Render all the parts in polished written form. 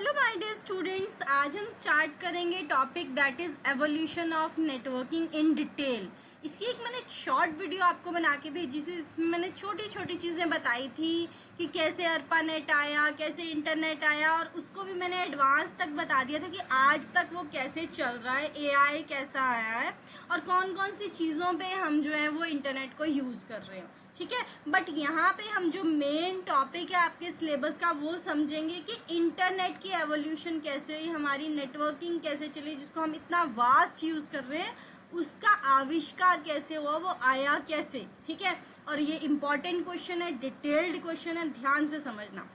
Hello my dear students, आज हम start करेंगे topic that is evolution of networking in detail. इसकी एक मैंने शॉर्ट वीडियो आपको बना के भेजी थी, इसमें मैंने छोटी छोटी चीजें बताई थी कि कैसे अर्पानेट आया, कैसे इंटरनेट आया, और उसको भी मैंने एडवांस तक बता दिया था कि आज तक वो कैसे चल रहा है, एआई कैसा आया है और कौन कौन सी चीजों पे हम जो है वो इंटरनेट को यूज कर रहे हैं। ठीक है, बट यहाँ पे हम जो मेन टॉपिक है आपके सिलेबस का वो समझेंगे कि इंटरनेट की एवोल्यूशन कैसे हुई, हमारी नेटवर्किंग कैसे चली, जिसको हम इतना वास्ट यूज कर रहे हैं उसका आविष्कार कैसे हुआ, वो आया कैसे। ठीक है, और ये इंपॉर्टेंट क्वेश्चन है, डिटेल्ड क्वेश्चन है, ध्यान से समझना।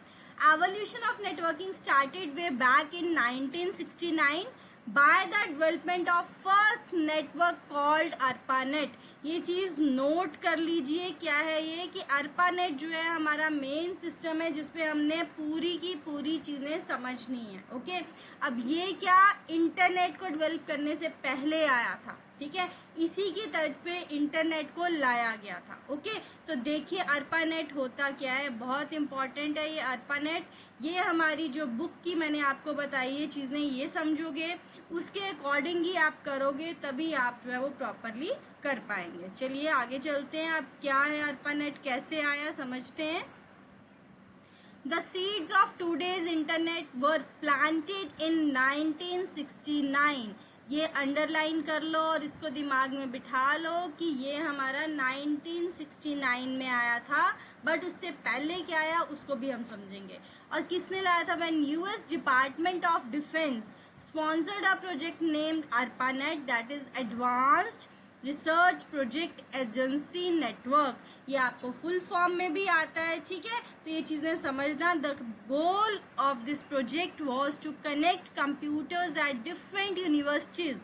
Evolution of networking started way back in 1969 by the development of first network called ARPANET। ये चीज नोट कर लीजिए, क्या है ये कि ARPANET जो है हमारा मेन सिस्टम है जिसपे हमने पूरी की पूरी चीजें समझनी है। ओके, अब ये क्या इंटरनेट को डेवलप करने से पहले आया था। ठीक है, इसी की तर्ज पे इंटरनेट को लाया गया था। ओके, तो देखिए ARPANET होता क्या है, बहुत इंपॉर्टेंट है ये ARPANEट। ये हमारी जो बुक की मैंने आपको बताई ये चीजें, ये समझोगे, उसके अकॉर्डिंग ही आप करोगे, तभी आप जो है वो प्रॉपरली कर पाएंगे। चलिए आगे चलते हैं, अब क्या है ARPANET, कैसे आया समझते हैं। The seeds of today's internet were planted in 1969। ये अंडरलाइन कर लो और इसको दिमाग में बिठा लो कि ये हमारा 1969 में आया था, बट उससे पहले क्या आया उसको भी हम समझेंगे। और किसने लाया था? When US department of defence sponsored a project named ARPANET, that is Advanced research project agency network. ये आपको फुल फॉर्म में भी आता है। ठीक है, तो ये चीजें समझना। The goal of this project was to connect computers at different universities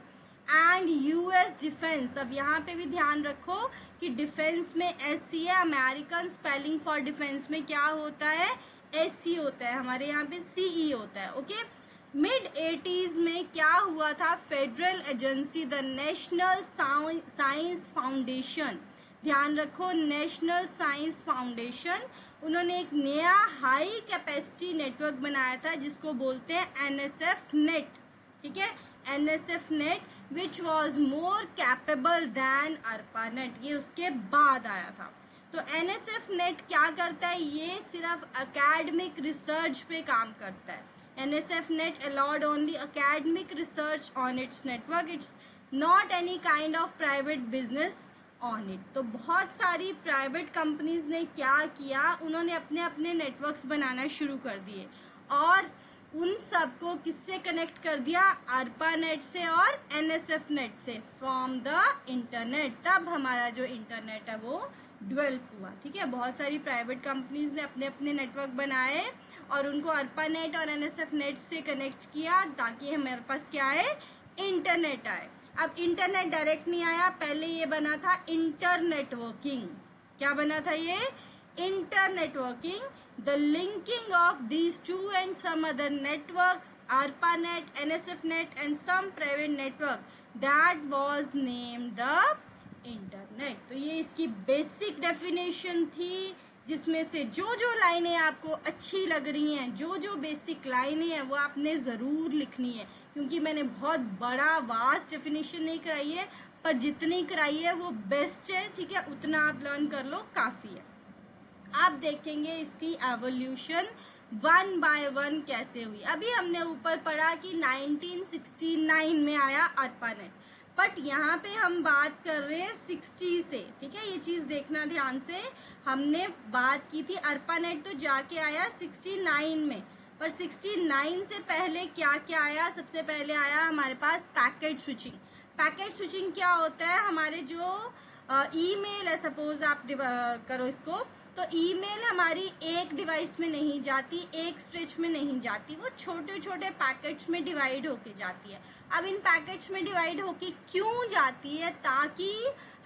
and US defence. अब यहाँ पे भी ध्यान रखो कि डिफेंस में एससी है, अमेरिकन स्पेलिंग फॉर डिफेंस में क्या होता है, एससी होता है, हमारे यहाँ पे सीई होता है। ओके, मिड 80s में क्या हुआ था, federal agency the national science foundation, ध्यान रखो नेशनल साइंस फाउंडेशन, उन्होंने एक नया हाई कैपेसिटी नेटवर्क बनाया था जिसको बोलते हैं एनएसएफ नेट। ठीक है, NSF net which was more capable than ARPANET। ये उसके बाद आया था। तो एनएसएफ नेट क्या करता है, ये सिर्फ एकेडमिक रिसर्च पे काम करता है। NSF net allowed only academic research on its network. It's not any kind of private business on it। तो बहुत सारी प्राइवेट कंपनीज ने क्या किया, उन्होंने अपने अपने नेटवर्क्स बनाना शुरू कर दिए और उन सबको किससे कनेक्ट कर दिया, ARPANET से और NSF नेट से, फ्रॉम द इंटरनेट। तब हमारा जो इंटरनेट है वो डेवलप हुआ। ठीक है, बहुत सारी प्राइवेट कंपनीज ने अपने अपने नेटवर्क बनाए और उनको ARPANET और NSF नेट से कनेक्ट किया ताकि हमारे पास क्या है, इंटरनेट आए। अब इंटरनेट डायरेक्ट नहीं आया, पहले ये बना था इंटरनेटवर्किंग। क्या बना था ये, internetworking. The linking of these two and some other networks, ARPANET, NSF net and some private network, that was named the internet. तो ये इसकी बेसिक डेफिनेशन थी, जिसमें से जो जो लाइनें आपको अच्छी लग रही हैं, जो जो बेसिक लाइनें हैं वो आपने जरूर लिखनी है, क्योंकि मैंने बहुत बड़ा वास्ट डेफिनेशन नहीं कराई है, पर जितनी कराई है वो बेस्ट है। ठीक है, उतना आप लर्न कर लो, काफी है। आप देखेंगे इसकी एवोल्यूशन वन बाय वन कैसे हुई। अभी हमने ऊपर पढ़ा कि 1969 में आया ARPANET, बट यहाँ पे हम बात कर रहे हैं 60 से। ठीक है, ये चीज देखना ध्यान से, हमने बात की थी ARPANET तो जाके आया 69 में, पर 69 से पहले क्या क्या आया, सबसे पहले आया हमारे पास पैकेट स्विचिंग। पैकेट स्विचिंग क्या होता है, हमारे जो ईमेल है, सपोज आप करो इसको, तो ईमेल हमारी एक डिवाइस में नहीं जाती, एक स्ट्रेच में नहीं जाती, वो छोटे छोटे पैकेट्स में डिवाइड होके जाती है। अब इन पैकेट्स में डिवाइड होके क्यों जाती है, ताकि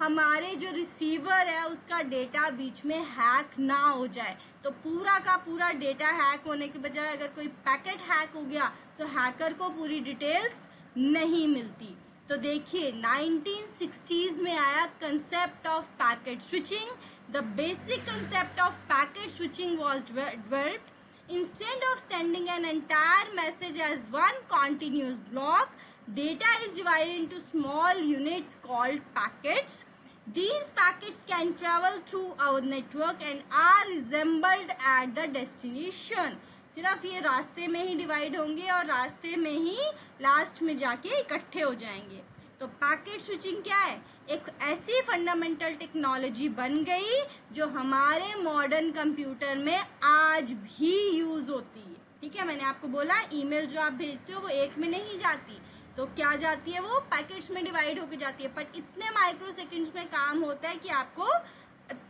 हमारे जो रिसीवर है उसका डेटा बीच में हैक ना हो जाए। तो पूरा का पूरा डेटा हैक होने के बजाय अगर कोई पैकेट हैक हो गया तो हैकर को पूरी डिटेल्स नहीं मिलती। तो देखिए 1960s में आया concept of packet switching. The basic concept of packet switching was developed Instead of sending an entire message as one continuous block, data is divided into small units called packets. These packets can travel through our network and are reassembled at the destination. सिर्फ ये रास्ते में ही divide होंगे और रास्ते में ही last में जाके इकट्ठे हो जाएंगे. तो पैकेट स्विचिंग क्या है? एक ऐसी फंडामेंटल टेक्नोलॉजी बन गई जो हमारे मॉडर्न कंप्यूटर में आज भी यूज होती है. ठीक है, मैंने आपको बोला ईमेल जो आप भेजते हो वो एक में नहीं जाती, तो क्या जाती है, वो पैकेट्स में डिवाइड होकर जाती है. पर इतने माइक्रो सेकेंड्स में काम होता है कि आपको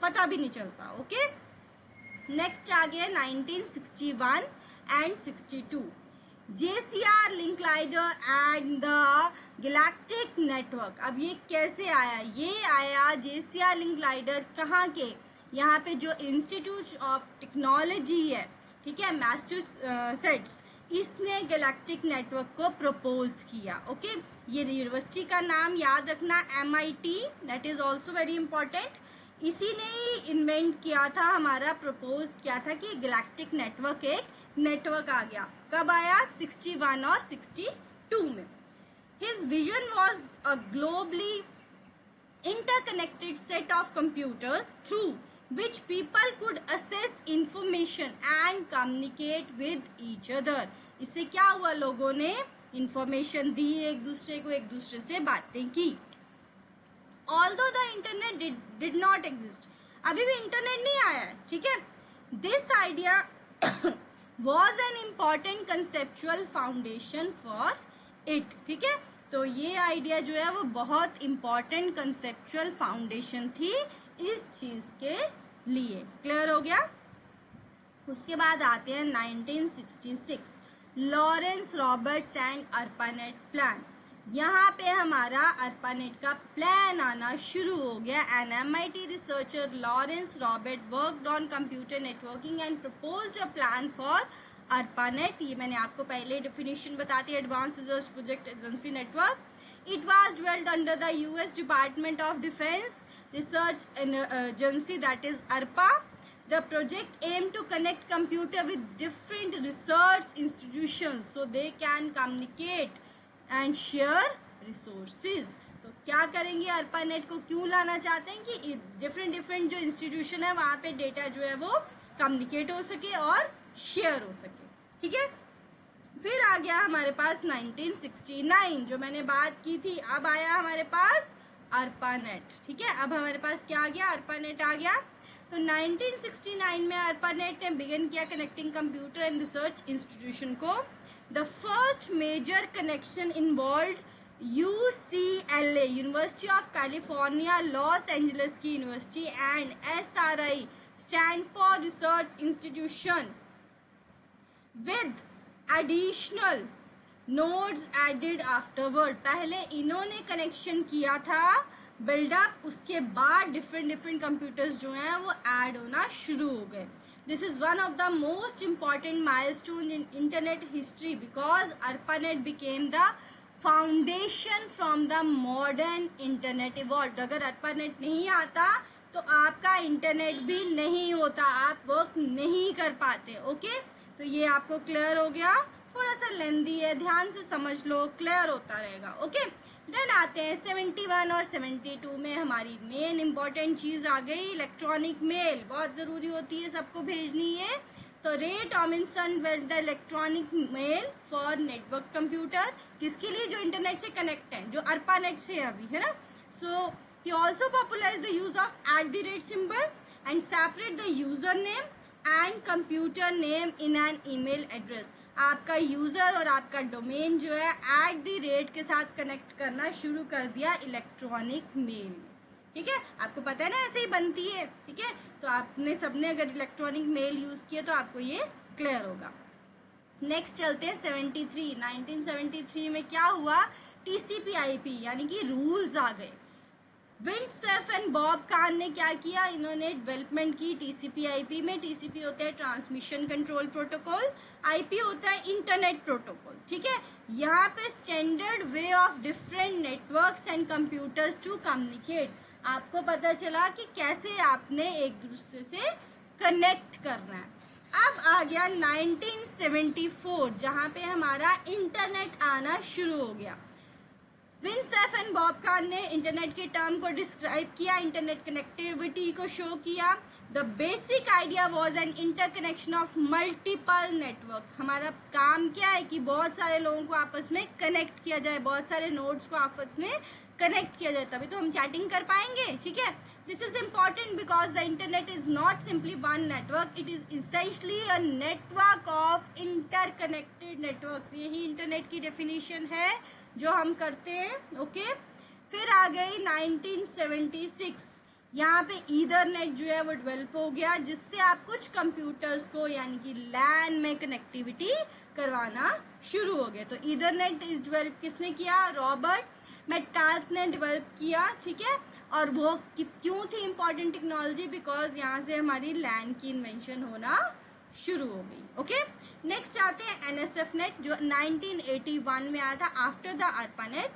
पता भी नहीं चलता. ओके, नेक्स्ट आ गया 1961 and 62. JCR Linklater and the Galactic Network. अब ये कैसे आया? ये आया JCR Linklater कहाँ के? यहाँ पे जो इंस्टीट्यूट ऑफ टेक्नोलॉजी है, ठीक है, मैसाचुसेट्स, इसने गैलेक्टिक नेटवर्क को प्रपोज किया. ओके, ये यूनिवर्सिटी का नाम याद रखना, MIT, that is also very important. इसी ने ही इन्वेंट किया था, हमारा प्रपोज किया था कि गैलेक्टिक नेटवर्क एक नेटवर्क आ गया. कब आया? 61 और 62 में. His vision was a globally interconnected set of computers through which people could access information and communicate with each other. इससे क्या हुआ? लोगों ने इंफॉर्मेशन दी, एक दूसरे को, एक दूसरे से बातें की. Although the internet did not exist, अभी भी इंटरनेट नहीं आया है, ठीक है. This idea was an important conceptual foundation for it. ठीक है, तो ये आइडिया जो है वो बहुत इंपॉर्टेंट कंसेप्चुअल फाउंडेशन थी इस चीज के लिए. क्लियर हो गया? उसके बाद आते हैं 1966, Lawrence Roberts and ARPANET plan. यहाँ पे हमारा अर्पानेट का प्लान आना शुरू हो गया. An MIT researcher Lawrence Robert worked on computer networking and proposed a plan for ARPANET. ये मैंने आपको पहले डेफिनेशन बताती है, advance research project agency network. It was developed under the US department of defence research agency, that is ARPA. The project aimed to connect computer with different research institutions so they can communicate and share resources. तो क्या करेंगे? ARPANET को क्यों लाना चाहते हैं कि different जो इंस्टीट्यूशन है वहाँ पे डेटा जो है वो कम्युनिकेट हो सके और शेयर हो सके. ठीक है, फिर आ गया हमारे पास 1969 जो मैंने बात की थी. अब आया हमारे पास ARPANET. ठीक है, अब हमारे पास क्या आ गया? ARPANET आ गया. तो 1969 में ARPANET ने बिगिन किया connecting computer and research institution को. The first major connection involve UCLA, university of California Los Angeles की university, and SRI, Stanford research institution, with additional nodes added afterward. पहले इन्होंने कनेक्शन किया था बिल्डअप, उसके बाद डिफरेंट कंप्यूटर्स जो हैं वो ऐड होना शुरू हो गए. This is one of the most important milestone in internet history because ARPANET became the foundation from the modern internet evolve. अगर ARPANET नहीं आता तो आपका इंटरनेट भी नहीं होता, आप वर्क नहीं कर पाते. ओके, तो ये आपको क्लियर हो गया. थोड़ा सा लेंदी है, ध्यान से समझ लो, क्लियर होता रहेगा. ओके, देन आते हैं 71 और 72 में. हमारी मेन इंपॉर्टेंट चीज आ गई, इलेक्ट्रॉनिक मेल. बहुत जरूरी होती है, सबको भेजनी है. तो Ray Tomlinson weld the electronic mail for network computer. किसके लिए? जो इंटरनेट से कनेक्ट है, जो ARPANET से अभी है ना. So he also popularise the use of @ symbol and separate the user name and computer name in an email address. आपका यूजर और आपका डोमेन जो है @ के साथ कनेक्ट करना शुरू कर दिया इलेक्ट्रॉनिक मेल. ठीक है, आपको पता है ना ऐसे ही बनती है. ठीक है, तो आपने सबने अगर इलेक्ट्रॉनिक मेल यूज किया तो आपको ये क्लियर होगा. नेक्स्ट चलते हैं 73. 1973 में क्या हुआ? TCP/IP यानी कि रूल्स आ गए. विंडसर्फ एंड बॉब खान ने क्या किया? इन्होंने डेवलपमेंट की TCP/IP में. TCP होता है ट्रांसमिशन कंट्रोल प्रोटोकॉल, IP होता है इंटरनेट प्रोटोकॉल. ठीक है, यहाँ पे standard way of different networks and computers to communicate. आपको पता चला कि कैसे आपने एक दूसरे से कनेक्ट करना है. अब आ गया 1974, जहां पे हमारा इंटरनेट आना शुरू हो गया। Win safe and Bob Khan ने इंटरनेट के टर्म को डिस्क्राइब किया, इंटरनेट कनेक्टिविटी को शो किया। The basic idea was an interconnection of multiple network. हमारा काम क्या है कि बहुत सारे लोगों को आपस में कनेक्ट किया जाए, बहुत सारे नोड्स को आपस में कनेक्ट किया जाए, तभी तो हम चैटिंग कर पाएंगे, ठीक है। This is important because the internet is not simply one network, it is essentially a network of interconnected networks. यही इंटरनेट की डेफिनेशन है जो हम करते हैं, ओके। फिर आ गई 1976, यहाँ पे ईथरनेट जो है वो डेवलप हो गया, जिससे आप कुछ कंप्यूटर्स को यानी कि लैन में कनेक्टिविटी करवाना शुरू हो गया। तो ईथरनेट इज डेवलप किसने किया? रॉबर्ट मेटकाल्फ ने डेवलप किया, ठीक है। और वो क्यों थी इम्पॉर्टेंट टेक्नोलॉजी? बिकॉज यहाँ से हमारी लैन की इन्वेंशन होना शुरू हो गई, ओके। नेक्स्ट आते हैं एनएसएफ नेट, जो 1981 में आया था after the ARPANET।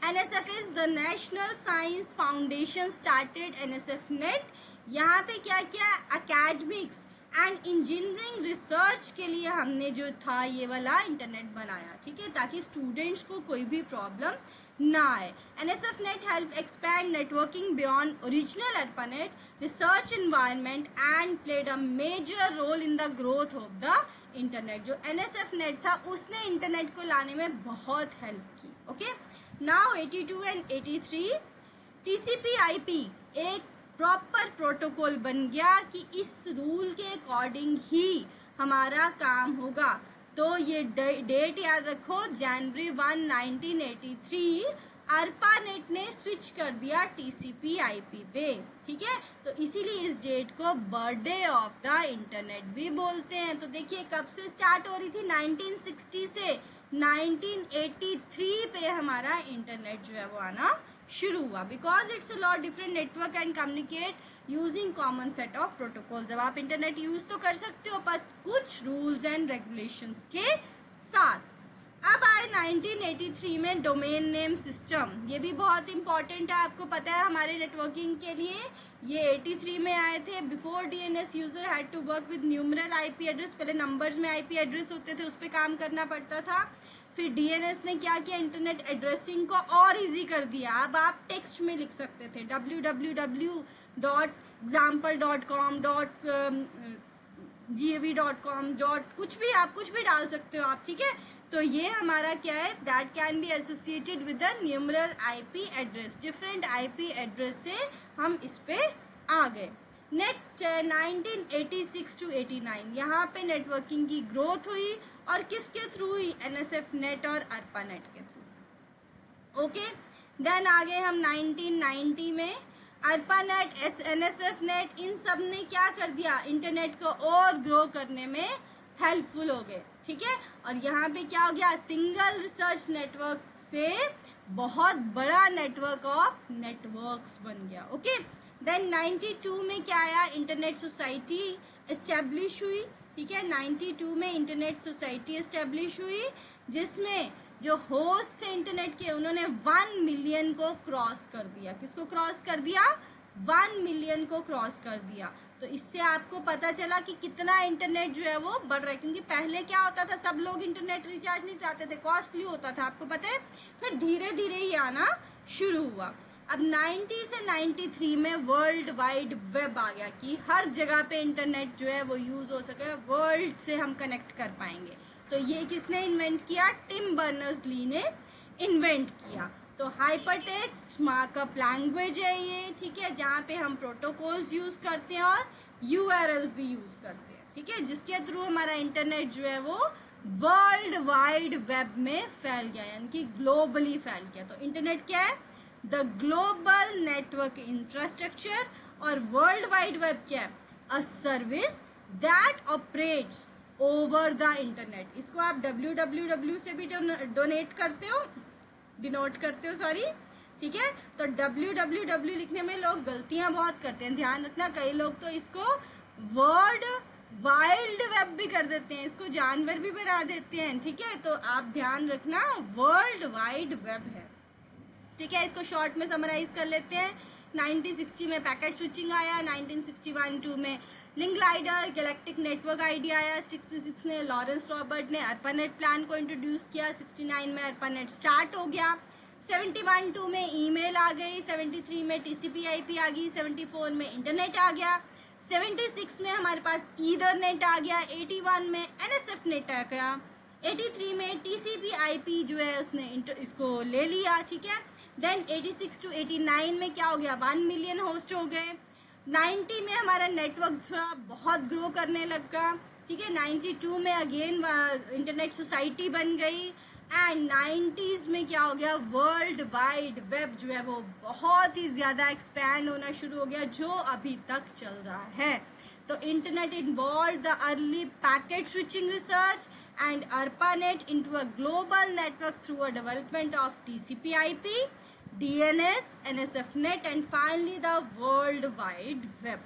NSF is the National Science Foundation started NSF Net। यहाँ पे क्या किया? एकेडमिक्स एंड इंजीनियरिंग रिसर्च के लिए हमने जो था ये वाला इंटरनेट बनाया, ठीक है, ताकि स्टूडेंट्स को कोई भी प्रॉब्लम ना आए। NSF Net helped expand networking beyond original ARPANET research environment and played a major role in the growth of the internet। जो NSF Net था उसने इंटरनेट को लाने में बहुत हेल्प की, ओके। नाउ 82 एंड 83 TCP/IP एक प्रॉपर प्रोटोकॉल बन गया कि इस रूल के अकॉर्डिंग ही हमारा काम होगा। तो ये डेट याद रखो, जनवरी 1, 1983 ARPANET ने स्विच कर दिया TCP/IP पे, ठीक है। तो इसीलिए इस डेट को बर्थडे ऑफ द इंटरनेट भी बोलते हैं। तो देखिए कब से स्टार्ट हो रही थी? 1960 से 1983 पे हमारा इंटरनेट जो है वो आना शुरू हुआ। Because it's a lot different network and communicate using common set of protocol. जब आप इंटरनेट यूज तो कर सकते हो पर कुछ रूल्स एंड रेगुलेशंस के साथ। अब आए 1983 में डोमेन नेम सिस्टम। ये भी बहुत इंपॉर्टेंट है, आपको पता है हमारे नेटवर्किंग के लिए। ये 83 में आए थे। Before DNS user had to work with numeral IP address. पहले नंबर्स में IP एड्रेस होते थे, उस पर काम करना पड़ता था। फिर DNS ने क्या किया? इंटरनेट एड्रेसिंग को और इजी कर दिया। अब आप टेक्स्ट में लिख सकते थे www.example.com .gav.com कुछ भी, आप कुछ भी डाल सकते हो आप, ठीक है। तो ये हमारा क्या है? That can be associated with the numeral IP address. Different IP address से हम इस पे आ गए। नेक्स्ट है 1986 टू 89। यहाँ पे नेटवर्किंग की ग्रोथ हुई और किसके थ्रू हुई? NSF नेट और ARPANET के थ्रू, ओके। देन आ गए हम 1990 में। ARPANET, NSF नेट, इन सब ने क्या कर दिया? इंटरनेट को और ग्रो करने में हेल्पफुल हो गए, ठीक है। और यहाँ पे क्या हो गया? सिंगल रिसर्च नेटवर्क से बहुत बड़ा नेटवर्क ऑफ नेटवर्क्स बन गया, ओके। देन 92 में क्या आया? इंटरनेट सोसाइटी एस्टेब्लिश हुई, ठीक है। 92 में इंटरनेट सोसाइटी एस्टेब्लिश हुई, जिसमें जो होस्ट थे इंटरनेट के उन्होंने 1 मिलियन को क्रॉस कर दिया। किसको क्रॉस कर दिया? 1 मिलियन को क्रॉस कर दिया। तो इससे आपको पता चला कि कितना इंटरनेट जो है वो बढ़ रहा है। क्योंकि पहले क्या होता था, सब लोग इंटरनेट रिचार्ज नहीं चाहते थे, कॉस्टली होता था, आपको पता है। फिर धीरे धीरे ये आना शुरू हुआ। अब 90 से 93 में वर्ल्ड वाइड वेब आ गया कि हर जगह पे इंटरनेट जो है वो यूज हो सके, वर्ल्ड से हम कनेक्ट कर पाएंगे। तो ये किसने इन्वेंट किया? टिम बर्नर्स-ली ने इन्वेंट किया। तो हाइपरटेक्स्ट मार्कअप लैंग्वेज है ये, ठीक है, जहाँ पे हम प्रोटोकॉल्स यूज करते हैं और URLs भी यूज करते हैं, ठीक है, जिसके थ्रू हमारा इंटरनेट जो है वो वर्ल्ड वाइड वेब में फैल गया, यानी कि ग्लोबली फैल गया। तो इंटरनेट क्या है? The global network infrastructure. और वर्ल्ड वाइड वेब क्या है? A service that operates over the internet. इसको आप www से भी डोनेट करते हो, डिनोट करते हो, सॉरी, ठीक है। तो www लिखने में लोग गलतियां बहुत करते हैं, ध्यान रखना। कई लोग तो इसको वर्ल्ड वाइल्ड वेब भी कर देते हैं, इसको जानवर भी बना देते हैं, ठीक है। तो आप ध्यान रखना, वर्ल्ड वाइड वेब है, ठीक है। इसको शॉर्ट में समराइज कर लेते हैं। 1960 में पैकेट स्विचिंग आया, 1961-2 में link glider galactic network idea आया, 66 में लॉरेंस रॉबर्ट ने ARPANET प्लान को इंट्रोड्यूस किया, 69 में ARPANET स्टार्ट हो गया, 71-2 में ईमेल आ गई, 73 में TCP/IP आ गई, 74 में इंटरनेट आ गया, 76 में हमारे पास ईथरनेट आ गया, 81 में NSF नेट आ गया, 83 में TCP/IP जो है उसने इसको ले लिया, ठीक है। देन 86 to 89 में क्या हो गया, 1 मिलियन होस्ट हो गए। 90 में हमारा नेटवर्क थोड़ा बहुत ग्रो करने लगा, ठीक है। 92 में अगेन इंटरनेट सोसाइटी बन गई एंड 90s में क्या हो गया, वर्ल्ड वाइड वेब जो है वो बहुत ही ज़्यादा एक्सपैंड होना शुरू हो गया, जो अभी तक चल रहा है। तो internet involve the early packet switching research and ARPANET into a global network through a development of TCP/IP, DNS, NSFNet and finally the World Wide Web।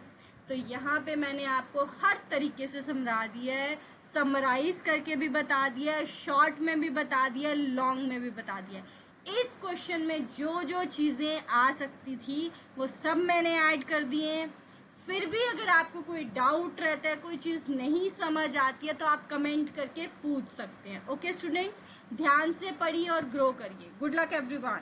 तो यहाँ पे मैंने आपको हर तरीके से समझा दिया है, समराइज करके भी बता दिया है, शॉर्ट में भी बता दिया है, लॉन्ग में भी बता दिया है। इस क्वेश्चन में जो जो चीज़ें आ सकती थी वो सब मैंने ऐड कर दिए हैं। फिर भी अगर आपको कोई डाउट रहता है, कोई चीज़ नहीं समझ आती है तो आप कमेंट करके पूछ सकते हैं। ओके स्टूडेंट्स, ध्यान से पढ़िए और ग्रो करिए। Good luck everyone.